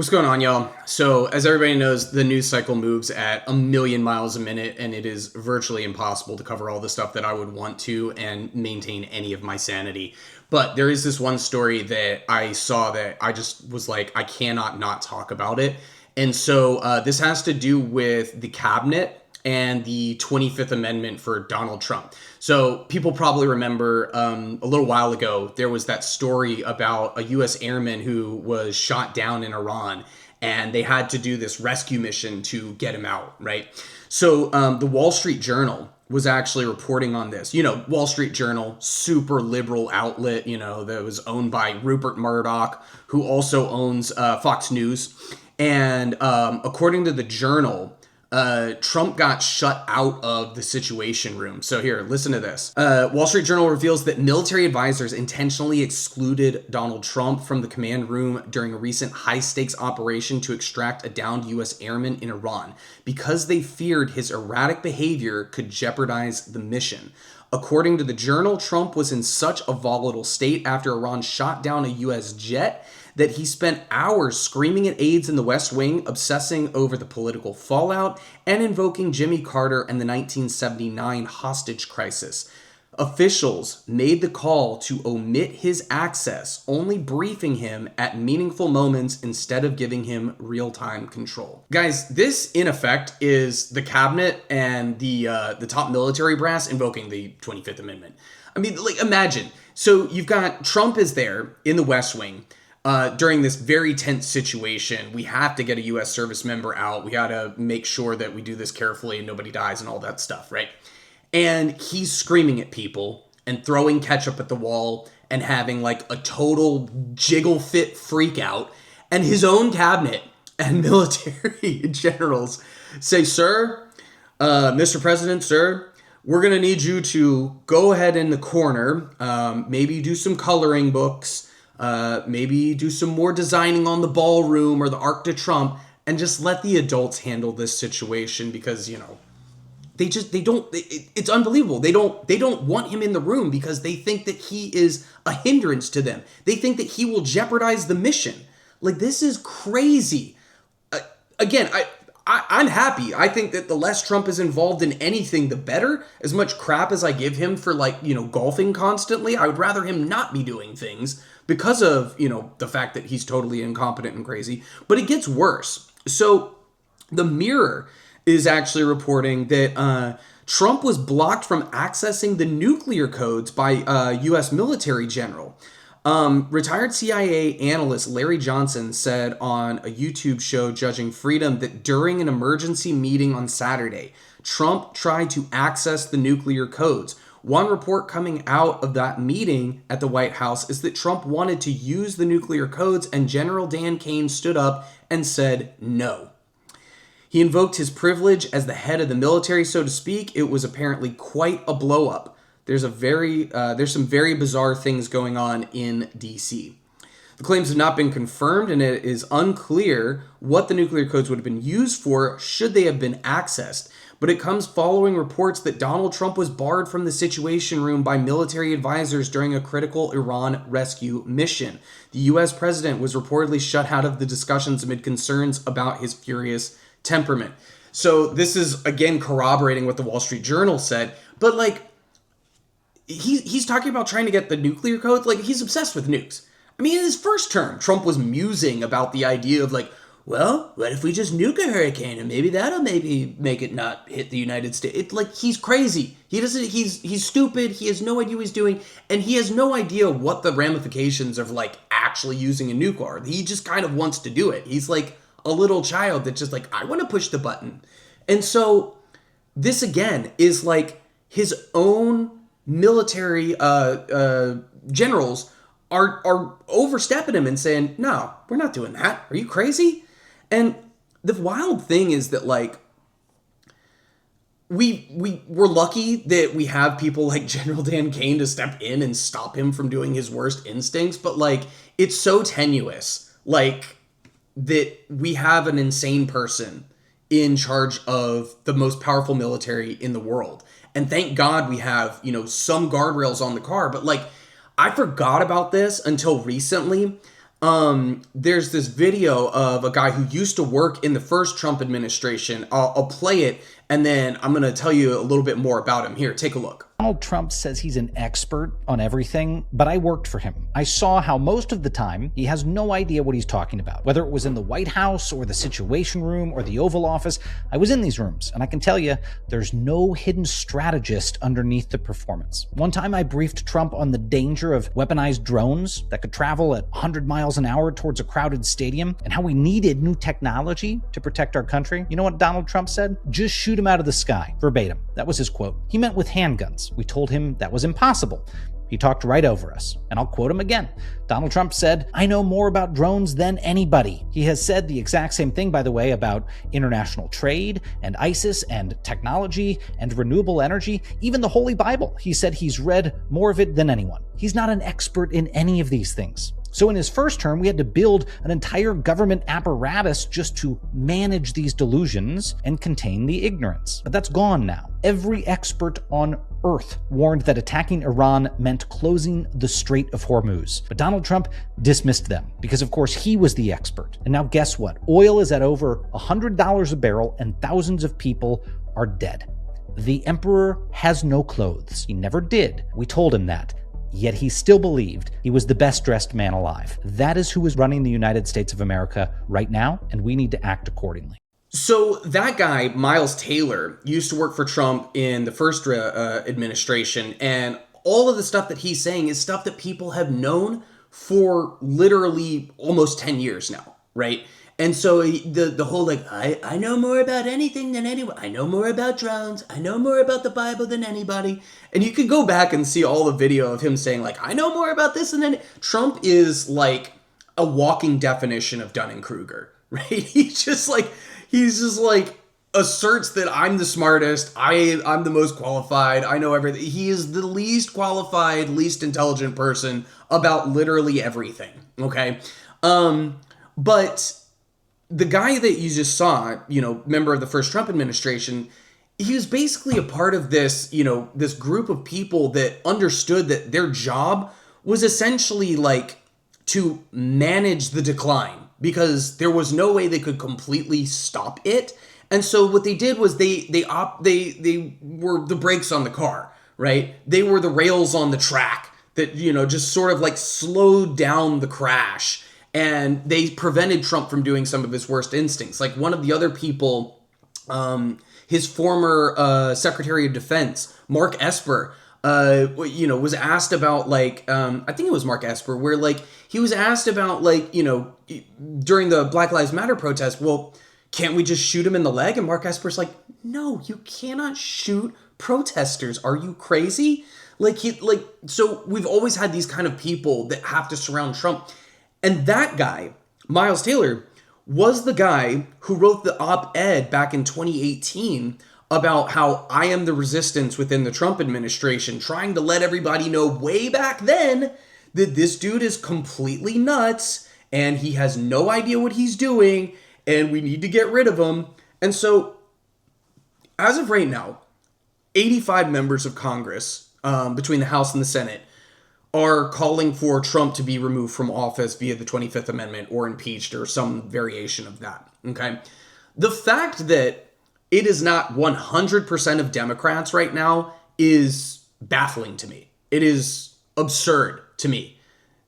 What's going on, y'all? So, as everybody knows, the news cycle moves at 1,000,000 miles a minute, and it is virtually impossible to cover all the stuff that I would want to and maintain any of my sanity. But there is this one story that I saw that I just was like, I cannot not talk about it. And so, this has to do with the cabinet and the 25th Amendment for Donald Trump. So people probably remember a little while ago, there was that story about a U.S. airman who was shot down in Iran, and they had to do this rescue mission to get him out, right? So the Wall Street Journal was actually reporting on this. You know, Wall Street Journal, super liberal outlet, you know, that was owned by Rupert Murdoch, who also owns Fox News. And according to the Journal, Trump got shut out of the Situation Room. So here, listen to this. Wall Street Journal reveals that military advisors intentionally excluded Donald Trump from the command room during a recent high-stakes operation to extract a downed U.S. airman in Iran because they feared his erratic behavior could jeopardize the mission. According to the Journal, Trump was in such a volatile state after Iran shot down a U.S. jet that he spent hours screaming at aides in the West Wing, obsessing over the political fallout, and invoking Jimmy Carter and the 1979 hostage crisis. Officials made the call to omit his access, only briefing him at meaningful moments instead of giving him real-time control. Guys, this in effect is the cabinet and the top military brass invoking the 25th Amendment. I mean, like, imagine. So you've got Trump is there in the West Wing. During this very tense situation, we have to get a U.S. service member out. We got to make sure that we do this carefully and nobody dies and all that stuff, right? And he's screaming at people and throwing ketchup at the wall and having like a total jiggle fit freak out. And his own cabinet and military generals say, sir, Mr. President, sir, we're going to need you to go ahead in the corner, maybe do some coloring books, maybe do some more designing on the ballroom or the Arc de Trump, and just let the adults handle this situation because, you know, it's unbelievable. They don't want him in the room because they think that he is a hindrance to them. They think that he will jeopardize the mission. Like, this is crazy. Again, I'm happy. I think that the less Trump is involved in anything, the better. As much crap as I give him for, like, you know, golfing constantly, I would rather him not be doing things because of, you know, the fact that he's totally incompetent and crazy. But it gets worse. So the Mirror is actually reporting that Trump was blocked from accessing the nuclear codes by a U.S. military general. Retired CIA analyst Larry Johnson said on a YouTube show, Judging Freedom, that during an emergency meeting on Saturday, Trump tried to access the nuclear codes. One report coming out of that meeting at the White House is that Trump wanted to use the nuclear codes, and General Dan Kane stood up and said no. He invoked his privilege as the head of the military, so to speak. It was apparently quite a blow-up. There's some very bizarre things going on in D.C. The claims have not been confirmed, and it is unclear what the nuclear codes would have been used for should they have been accessed. But it comes following reports that Donald Trump was barred from the Situation Room by military advisors during a critical Iran rescue mission. The U.S. president was reportedly shut out of the discussions amid concerns about his furious temperament. So this is, again, corroborating what the Wall Street Journal said. But, like, he's talking about trying to get the nuclear codes. Like, he's obsessed with nukes. I mean, in his first term, Trump was musing about the idea of, like, well, what if we just nuke a hurricane and maybe that'll maybe make it not hit the United States? It's like, he's crazy. He's stupid. He has no idea what he's doing. And he has no idea what the ramifications of, like, actually using a nuke are. He just kind of wants to do it. He's like a little child that's just like, I want to push the button. And so this, again, is like his own military generals are overstepping him and saying, no, we're not doing that. Are you crazy? And the wild thing is that, like, we're lucky that we have people like General Dan Kane to step in and stop him from doing his worst instincts. But, like, it's so tenuous, like, that we have an insane person in charge of the most powerful military in the world. And thank God we have, you know, some guardrails on the car. But, like, I forgot about this until recently. There's this video of a guy who used to work in the first Trump administration. I'll play it, and then I'm going to tell you a little bit more about him. Here, take a look. Donald Trump says he's an expert on everything, but I worked for him. I saw how most of the time he has no idea what he's talking about. Whether it was in the White House or the Situation Room or the Oval Office, I was in these rooms, and I can tell you, there's no hidden strategist underneath the performance. One time I briefed Trump on the danger of weaponized drones that could travel at 100 miles an hour towards a crowded stadium, and how we needed new technology to protect our country. You know what Donald Trump said? Just shoot them out of the sky. Verbatim. That was his quote. He meant with handguns. We told him that was impossible. He talked right over us. And I'll quote him again. Donald Trump said, "I know more about drones than anybody." He has said the exact same thing, by the way, about international trade and ISIS and technology and renewable energy, even the Holy Bible. He said he's read more of it than anyone. He's not an expert in any of these things. So in his first term, we had to build an entire government apparatus just to manage these delusions and contain the ignorance. But that's gone now. Every expert on Earth warned that attacking Iran meant closing the Strait of Hormuz. But Donald Trump dismissed them because, of course, he was the expert. And now guess what? Oil is at over $100 a barrel and thousands of people are dead. The emperor has no clothes. He never did. We told him that. Yet he still believed he was the best-dressed man alive. That is who is running the United States of America right now, and we need to act accordingly. So that guy, Miles Taylor, used to work for Trump in the first administration, and all of the stuff that he's saying is stuff that people have known for literally almost 10 years now, right? And so the whole like, I know more about anything than anyone. I know more about drones. I know more about the Bible than anybody. And you could go back and see all the video of him saying like, I know more about this than any. Trump is like a walking definition of Dunning-Kruger, right? He's just like asserts that I'm the smartest. I'm the most qualified. I know everything. He is the least qualified, least intelligent person about literally everything. Okay. But the guy that you just saw, member of the first Trump administration, he was basically a part of this, this group of people that understood that their job was essentially like to manage the decline because there was no way they could completely stop it. And so what they did was they were the brakes on the car, right? They were the rails on the track that, just sort of like slowed down the crash. And they prevented Trump from doing some of his worst instincts. Like one of the other people, his former Secretary of Defense, Mark Esper, was asked about like, I think it was Mark Esper, where like he was asked about like, during the Black Lives Matter protest, well, can't we just shoot him in the leg? And Mark Esper's like, no, you cannot shoot protesters. Are you crazy? So we've always had these kind of people that have to surround Trump. And that guy, Miles Taylor, was the guy who wrote the op-ed back in 2018 about how I am the resistance within the Trump administration, trying to let everybody know way back then that this dude is completely nuts and he has no idea what he's doing and we need to get rid of him. And so, as of right now, 85 members of Congress, between the House and the Senate, are calling for Trump to be removed from office via the 25th Amendment or impeached or some variation of that, okay? The fact that it is not 100% of Democrats right now is baffling to me. It is absurd to me.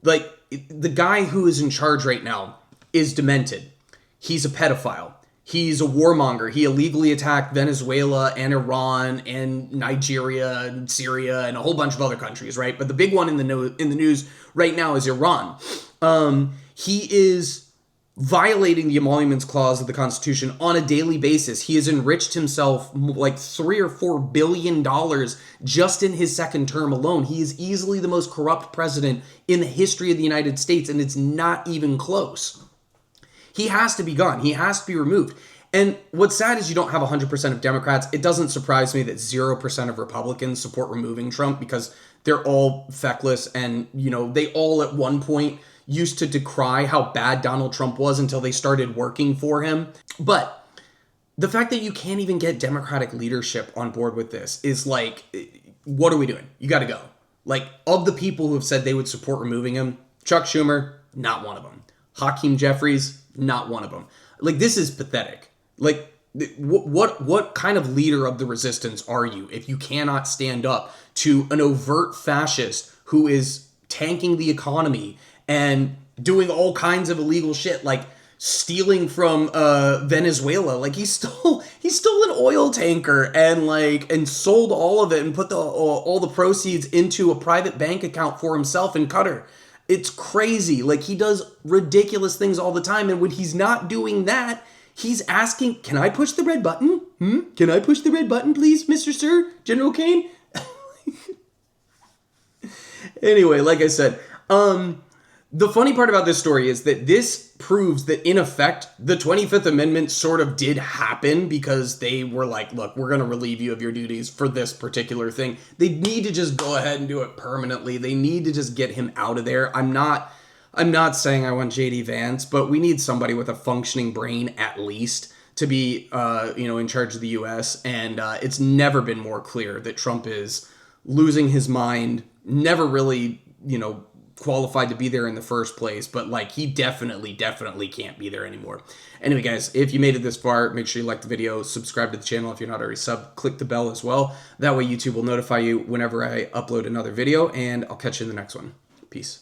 Like, the guy who is in charge right now is demented. He's a pedophile. He's a warmonger. He illegally attacked Venezuela and Iran and Nigeria and Syria and a whole bunch of other countries, right? But the big one in the news right now is Iran. He is violating the Emoluments Clause of the Constitution on a daily basis. He has enriched himself like $3 or $4 billion just in his second term alone. He is easily the most corrupt president in the history of the United States, and it's not even close. He has to be gone. He has to be removed. And what's sad is you don't have 100% of Democrats. It doesn't surprise me that 0% of Republicans support removing Trump because they're all feckless and, they all at one point used to decry how bad Donald Trump was until they started working for him. But the fact that you can't even get Democratic leadership on board with this is like, what are we doing? You got to go. Like, of the people who have said they would support removing him, Chuck Schumer, not one of them. Hakeem Jeffries, not one of them. Like, this is pathetic. Like, what kind of leader of the resistance are you if you cannot stand up to an overt fascist who is tanking the economy and doing all kinds of illegal shit, like stealing from Venezuela? Like, he stole an oil tanker and sold all of it and put all the proceeds into a private bank account for himself in Qatar. It's crazy. Like, he does ridiculous things all the time, and when he's not doing that, he's asking, can I push the red button? Can I push the red button, please, Mr. Sir? General Kane? Anyway, like I said, the funny part about this story is that this proves that, in effect, the 25th Amendment sort of did happen because they were like, look, we're going to relieve you of your duties for this particular thing. They need to just go ahead and do it permanently. They need to just get him out of there. I'm not saying I want JD Vance, but we need somebody with a functioning brain at least to be, in charge of the U.S. And it's never been more clear that Trump is losing his mind, never really, qualified to be there in the first place, but like, he definitely can't be there anymore. Anyway, guys, if you made it this far, make sure you like the video, subscribe to the channel if you're not already subbed, click the bell as well. That way YouTube will notify you whenever I upload another video, and I'll catch you in the next one. Peace.